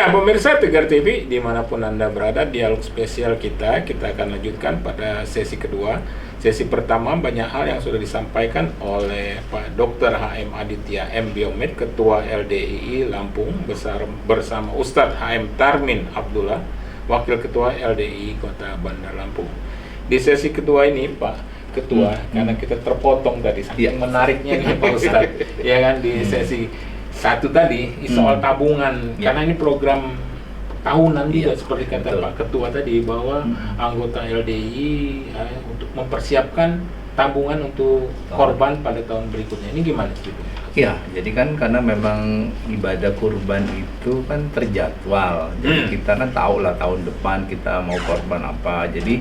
Ya, pemirsa Tegar TV, dimanapun Anda berada, dialog spesial kita akan lanjutkan pada sesi kedua. Sesi pertama banyak hal yang sudah disampaikan oleh Pak Dr. HM Aditya M. Biomed, Ketua LDII Lampung, bersama Ustadz HM Tarmin Abdullah, Wakil Ketua LDII Kota Bandar Lampung. Di sesi kedua ini, Pak Ketua, karena kita terpotong tadi, saking menariknya ini Pak Ustadz, ya kan, di sesi satu tadi soal tabungan, karena ini program tahunan juga seperti kata Pak Ketua tadi, bahwa anggota LDI untuk mempersiapkan tabungan untuk korban pada tahun berikutnya. Ini gimana sih? Ya, jadi kan karena memang ibadah kurban itu kan terjadwal. Jadi kita kan tahu lah tahun depan kita mau korban apa. Jadi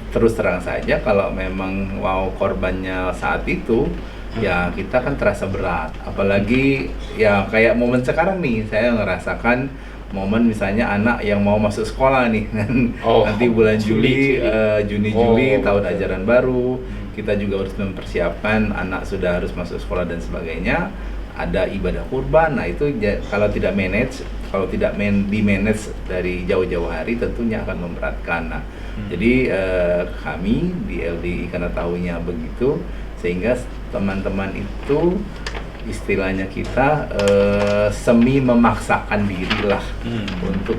terus terang saja kalau memang mau korbannya saat itu, ya kita kan terasa berat. Apalagi ya kayak momen sekarang nih, saya ngerasakan momen misalnya anak yang mau masuk sekolah nih nanti bulan Juni tahun ajaran baru, kita juga harus mempersiapkan anak sudah harus masuk sekolah dan sebagainya, ada ibadah kurban. Nah itu kalau tidak di manage dari jauh-jauh hari tentunya akan memberatkan. Nah jadi kami di LDI karena tahunya begitu, sehingga teman-teman itu istilahnya kita semi memaksakan diri lah untuk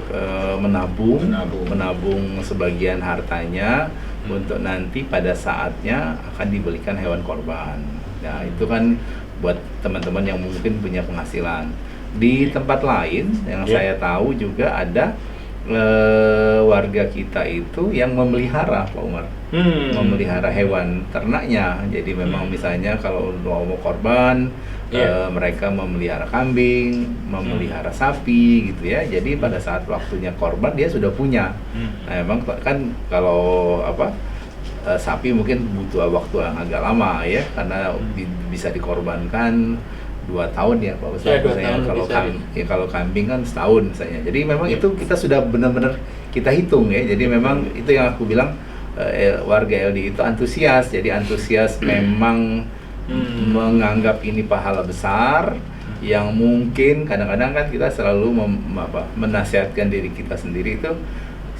menabung sebagian hartanya untuk nanti pada saatnya akan dibelikan hewan korban. Nah itu kan buat teman-teman yang mungkin punya penghasilan. Di tempat lain yang saya tahu juga ada warga kita itu yang memelihara, Pak Umar, memelihara hewan ternaknya. Jadi memang misalnya kalau mau korban, mereka memelihara kambing, memelihara sapi gitu ya. Jadi pada saat waktunya korban dia sudah punya. Nah memang kan kalau sapi mungkin butuh waktu yang agak lama ya, karena bisa dikorbankan 2 tahun ya Pak Ustadz, kalau kambing kan setahun misalnya. Jadi memang itu kita sudah benar-benar kita hitung ya. Jadi memang itu yang aku bilang, warga LD itu antusias. Jadi antusias memang menganggap ini pahala besar, yang mungkin kadang-kadang kan kita selalu menasihatkan diri kita sendiri itu,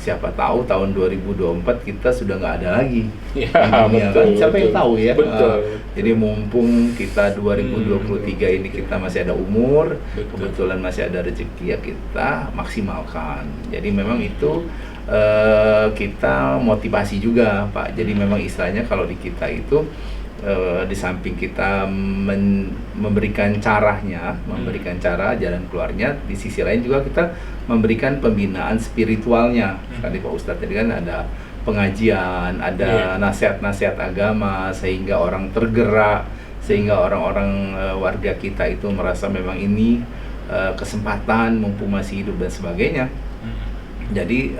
siapa tahu tahun 2024 kita sudah nggak ada lagi. Siapa yang tahu ya. Jadi mumpung kita 2023 ini kita masih ada umur, kebetulan masih ada rezeki, ya kita maksimalkan. Jadi memang itu kita motivasi juga Pak. Jadi memang istilahnya kalau di kita itu di samping kita memberikan caranya, memberikan cara jalan keluarnya, di sisi lain juga kita memberikan pembinaan spiritualnya. Tadi Pak Ustadz tadi kan ada pengajian, ada nasihat-nasihat agama, sehingga orang tergerak, sehingga orang-orang warga kita itu merasa memang ini kesempatan mumpung masih hidup dan sebagainya. Jadi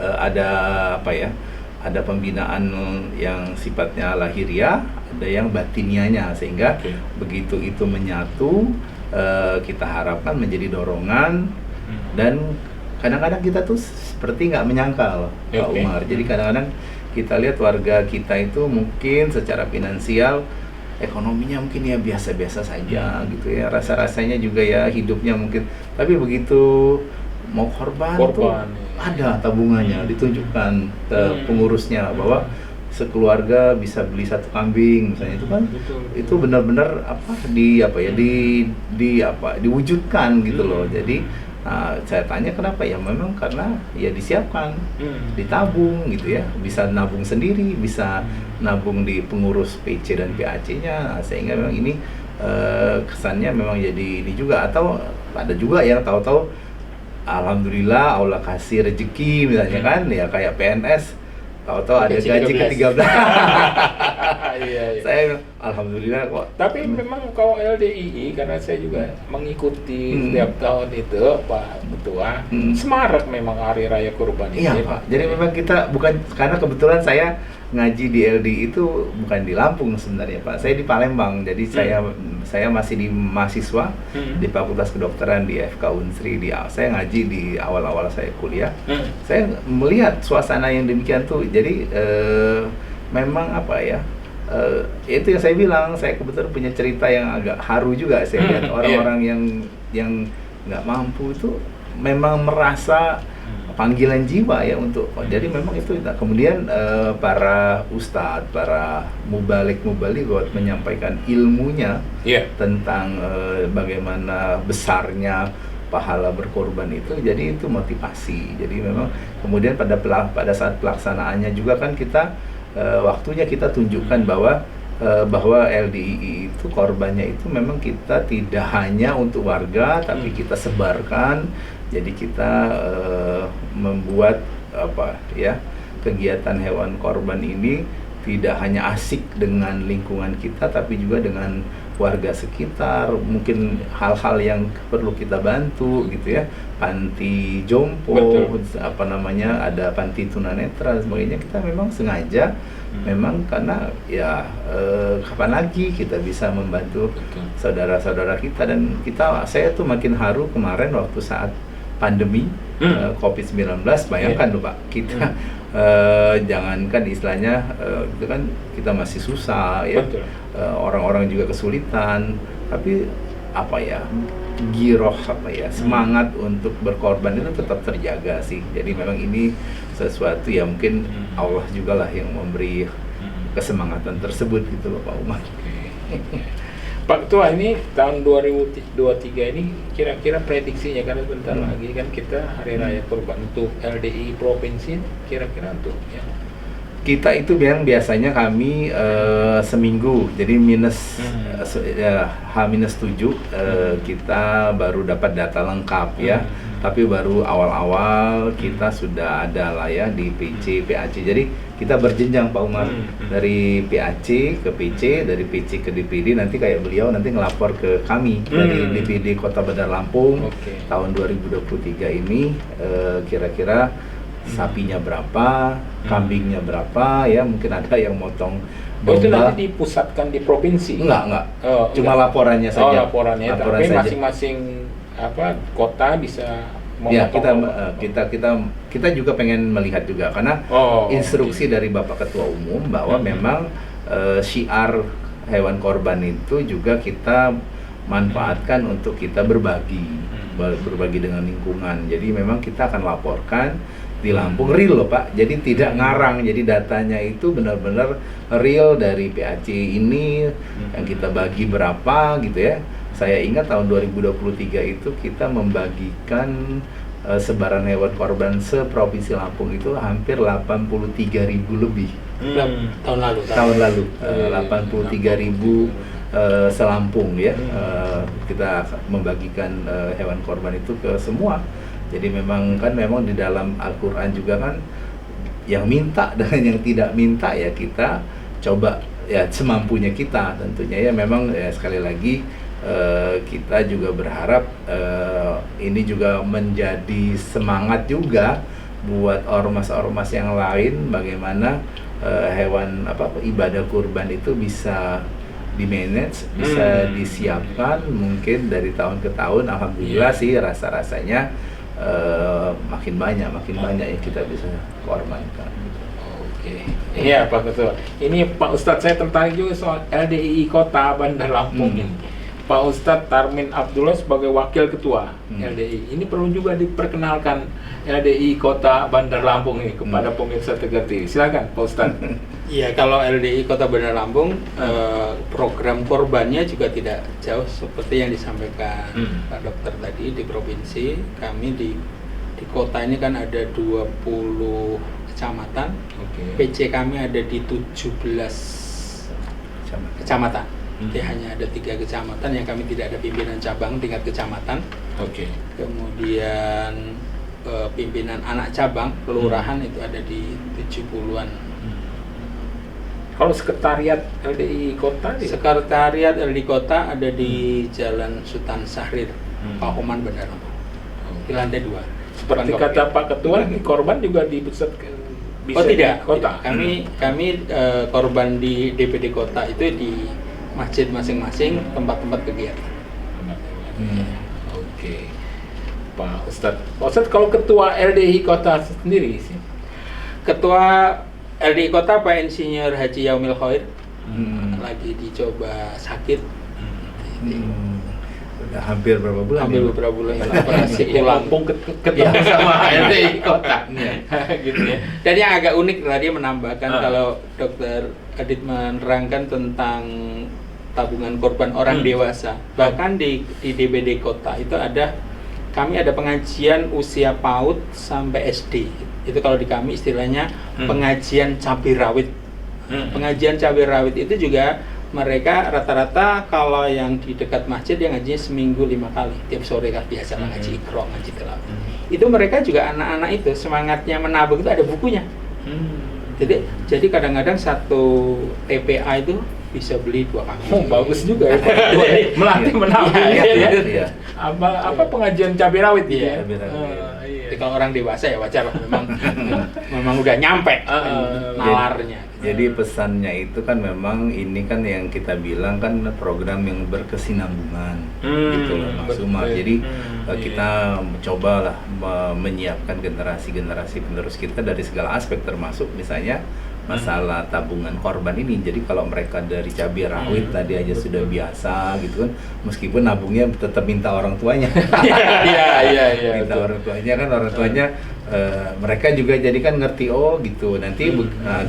ada pembinaan yang sifatnya lahiriah, ada yang batiniahnya, sehingga begitu itu menyatu, kita harapkan menjadi dorongan. Dan kadang-kadang kita tuh seperti nggak menyangkal Pak Umar. Jadi kadang-kadang kita lihat warga kita itu mungkin secara finansial, ekonominya mungkin ya biasa-biasa saja gitu ya, rasa-rasanya juga ya hidupnya mungkin, tapi begitu mau korban tuh ada tabungannya, ditunjukkan ke pengurusnya bahwa sekeluarga bisa beli 1 kambing misalnya. Itu kan itu benar-benar diwujudkan gitu loh. Jadi saya tanya kenapa, ya memang karena ya disiapkan, ditabung gitu ya, bisa nabung sendiri, bisa nabung di pengurus PC dan PAC-nya, sehingga memang ini kesannya memang jadi ini juga. Atau ada juga yang tahu-tahu alhamdulillah Allah kasih rezeki misalnya kan, ya kayak PNS tahu-tahu ada gaji ke-13. Saya alhamdulillah kok. Tapi memang kalau LDII, karena saya juga mengikuti setiap tahun itu Pak Ketua, semarak memang hari raya kurban ini. Iya Pak. Jadi memang kita bukan, karena kebetulan saya ngaji di LDI itu bukan di Lampung sebenarnya Pak. Saya di Palembang. Jadi saya masih di mahasiswa di Fakultas Kedokteran di FK Unsri. Saya ngaji di awal-awal saya kuliah. Saya melihat suasana yang demikian tuh. Jadi memang itu yang saya bilang, saya kebetulan punya cerita yang agak haru juga. Saya lihat orang-orang yang nggak mampu itu memang merasa panggilan jiwa ya untuk jadi memang itu. Nah, kemudian para ustadz, para mubalik buat menyampaikan ilmunya tentang bagaimana besarnya pahala berkorban itu, jadi itu motivasi. Jadi memang kemudian pada saat pelaksanaannya juga kan kita waktunya kita tunjukkan bahwa LDII itu korbannya itu memang kita tidak hanya untuk warga, tapi kita sebarkan. Jadi kita membuat kegiatan hewan korban ini tidak hanya asik dengan lingkungan kita, tapi juga dengan warga sekitar. Mungkin hal-hal yang perlu kita bantu gitu ya, panti jompo, ada panti tunanetra dan sebagainya. Kita memang sengaja memang karena kapan lagi kita bisa membantu saudara-saudara kita. Dan saya tuh makin haru kemarin waktu saat pandemi COVID-19, bayangkan loh Pak, kita jangankan istilahnya itu kan kita masih susah ya, orang-orang juga kesulitan, tapi giroh semangat untuk berkorban itu tetap terjaga sih. Jadi memang ini sesuatu yang mungkin Allah juga lah yang memberi kesemangatan tersebut gitu loh Pak Umar. Pak Ketua, ini tahun 2023 ini kira-kira prediksinya, karena sebentar lagi kan kita Hari Raya Kurban, untuk LDI Provinsi kira-kira untuk kita itu biasanya kami seminggu, jadi H-7 kita baru dapat data lengkap ya. Tapi baru awal-awal kita sudah ada lah ya di PC, PAC. Jadi kita berjenjang Pak Umar, dari PAC ke PC, dari PC ke DPD. Nanti kayak beliau nanti ngelapor ke kami dari DPD Kota Bandar Lampung. Tahun 2023 ini kira-kira sapinya berapa, kambingnya berapa ya, mungkin ada yang motong domba. Itu nanti dipusatkan di provinsi? Enggak. Cuma laporannya saja. Laporannya. Tapi masing-masing kota bisa memotong. Kita juga pengen melihat juga, karena instruksi dari Bapak Ketua Umum bahwa memang syiar hewan korban itu juga kita manfaatkan untuk kita berbagi dengan lingkungan. Jadi memang kita akan laporkan di Lampung real loh Pak, jadi tidak ngarang, jadi datanya itu benar-benar real dari PAC ini yang kita bagi berapa gitu ya. Saya ingat tahun 2023 itu kita membagikan sebaran hewan korban se-Provinsi Lampung itu hampir 83.000 lebih. Tahun lalu. 83.000 selampung ya. Kita membagikan hewan korban itu ke semua. Jadi memang di dalam Al-Qur'an juga kan yang minta dengan yang tidak minta ya kita coba ya semampunya kita tentunya ya. Memang ya sekali lagi kita juga berharap ini juga menjadi semangat juga buat ormas-ormas yang lain, bagaimana hewan ibadah kurban itu bisa di-manage, bisa disiapkan mungkin dari tahun ke tahun. Alhamdulillah sih rasa-rasanya makin banyak yang kita bisa korbankan. Iya Pak Ketua. Ini Pak Ustadz, saya tertarik juga soal LDII Kota Bandar Lampung ini. Pak Ustadz Tarmin Abdullah sebagai Wakil Ketua LDI. Ini perlu juga diperkenalkan LDI Kota Bandar Lampung ini kepada pemirsa Tegar TV. Silakan Pak Ustadz. Iya, kalau LDI Kota Bandar Lampung program korbannya juga tidak jauh seperti yang disampaikan Pak Dokter tadi. Di provinsi kami di kota ini kan ada 20 kecamatan. PC kami ada di 17 kecamatan. Jadi hanya ada 3 kecamatan yang kami tidak ada pimpinan cabang tingkat kecamatan. Kemudian pimpinan anak cabang kelurahan itu ada di 70-an. Kalau sekretariat LDI Kota? Sekretariat LDI Kota ada di Jalan Sultan Syahrir, Pahoman, Bandar Lampung, di lantai 2. Seperti kata Pak Ketua, korban juga bisa tidak. Kota. Kami korban di DPD Kota itu di masjid masing-masing, tempat-tempat kegiatan. Pak Ustadz, kalau Ketua LDI Kota sendiri sih? Ketua LDI Kota Pak Insinyur Haji Yaumil Khair lagi dicoba sakit. hampir berapa bulan? Ambil ya? beberapa bulan operasi Ya, ulang. mumpung ketemu sama LDI kota. Iya. Gitu ya. Dan yang agak unik tadi menambahkan Ah. kalau Dokter Adit menerangkan tentang tabungan korban orang dewasa, bahkan di DBD kota itu kami ada pengajian usia PAUD sampai SD. Itu kalau di kami istilahnya pengajian cabai rawit. Pengajian cabai rawit itu juga mereka rata-rata kalau yang di dekat masjid yang ngajinya seminggu 5 kali, tiap sore kan biasa ngaji Iqra, ngaji tilawah. Itu mereka juga anak-anak itu semangatnya menabung itu ada bukunya. Jadi kadang-kadang satu TPA itu bisa beli 2 kali. Oh, bagus juga ya. Melatih menabung Iya, ya. Iya. Apa pengajian cabai rawit gitu Iya, ya? cabai rawit. Iya. Jadi kalau orang dewasa ya wajar lah, memang udah nyampe nalarnya. Jadi pesannya itu kan memang ini kan yang kita bilang kan program yang berkesinambungan gitu loh Mas betul. Umar. Jadi Iya. kita cobalah menyiapkan generasi-generasi penerus kita dari segala aspek termasuk misalnya masalah tabungan korban ini. Jadi kalau mereka dari cabai rawit tadi aja sudah biasa gitu kan, meskipun nabungnya tetap minta orang tuanya. Iya. Minta orang tuanya kan orang tuanya mereka juga jadi kan ngerti oh gitu nanti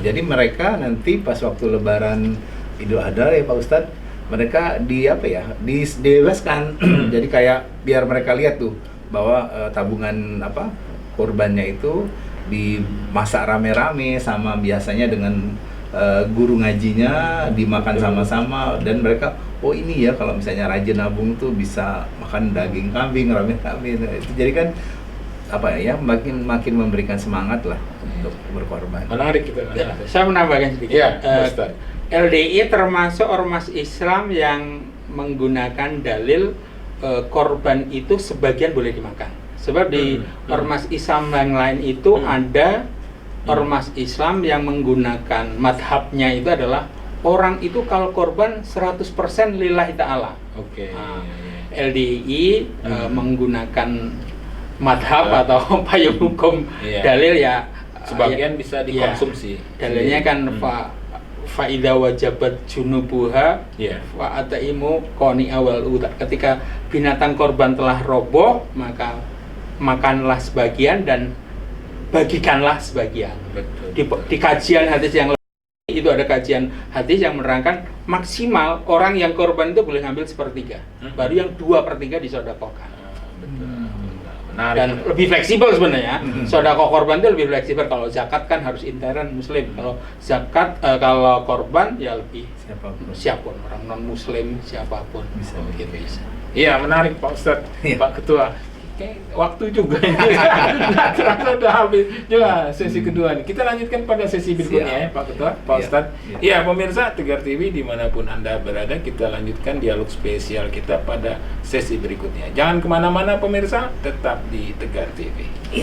jadi mereka nanti pas waktu Lebaran Idul Adha ya Pak Ustadz mereka dibebaskan jadi kayak biar mereka lihat tuh bahwa tabungan kurbannya itu dimasak rame-rame sama biasanya dengan guru ngajinya dimakan sama-sama dan mereka oh ini ya kalau misalnya rajin nabung tuh bisa makan daging kambing rame-rame itu jadi kan makin memberikan semangat lah untuk berkorban. Menarik gitu. Saya menambahkan sedikit. Iya, Ustaz. LDI termasuk ormas Islam yang menggunakan dalil korban itu sebagian boleh dimakan. Sebab di ormas Islam yang lain itu ada ormas Islam yang menggunakan madhabnya itu adalah orang itu kalau korban 100% lillahi ta'ala. Oke. LDI menggunakan madhab atau payung hukum dalil ya sebagian bisa dikonsumsi. Dalilnya kan faida wajabat junubuha wa ataimu qoni awal uta. Ketika binatang korban telah roboh maka makanlah sebagian dan bagikanlah sebagian. Betul. Di kajian hadis yang itu ada kajian hadis yang menerangkan maksimal orang yang korban itu boleh ngambil 1/3, baru yang 2/3 disodakokan. Betul. Menarik. Dan lebih fleksibel sebenarnya. Sedekah korban itu lebih fleksibel. Kalau zakat kan harus intern muslim. Kalau zakat kalau korban ya lebih siapapun orang non muslim siapapun Bisa gitu bisa. Iya, menarik Pak Ustadz, Iya. Pak Ketua. Kayak waktu juga ini. Nggak terasa udah habis juga sesi kedua nih. Kita lanjutkan pada sesi berikutnya ya Pak Ketua, Pak Iya. Ustadz. Iya. Iya, pemirsa Tegar TV dimanapun Anda berada, kita lanjutkan dialog spesial kita pada sesi berikutnya. Jangan kemana-mana pemirsa, tetap di Tegar TV.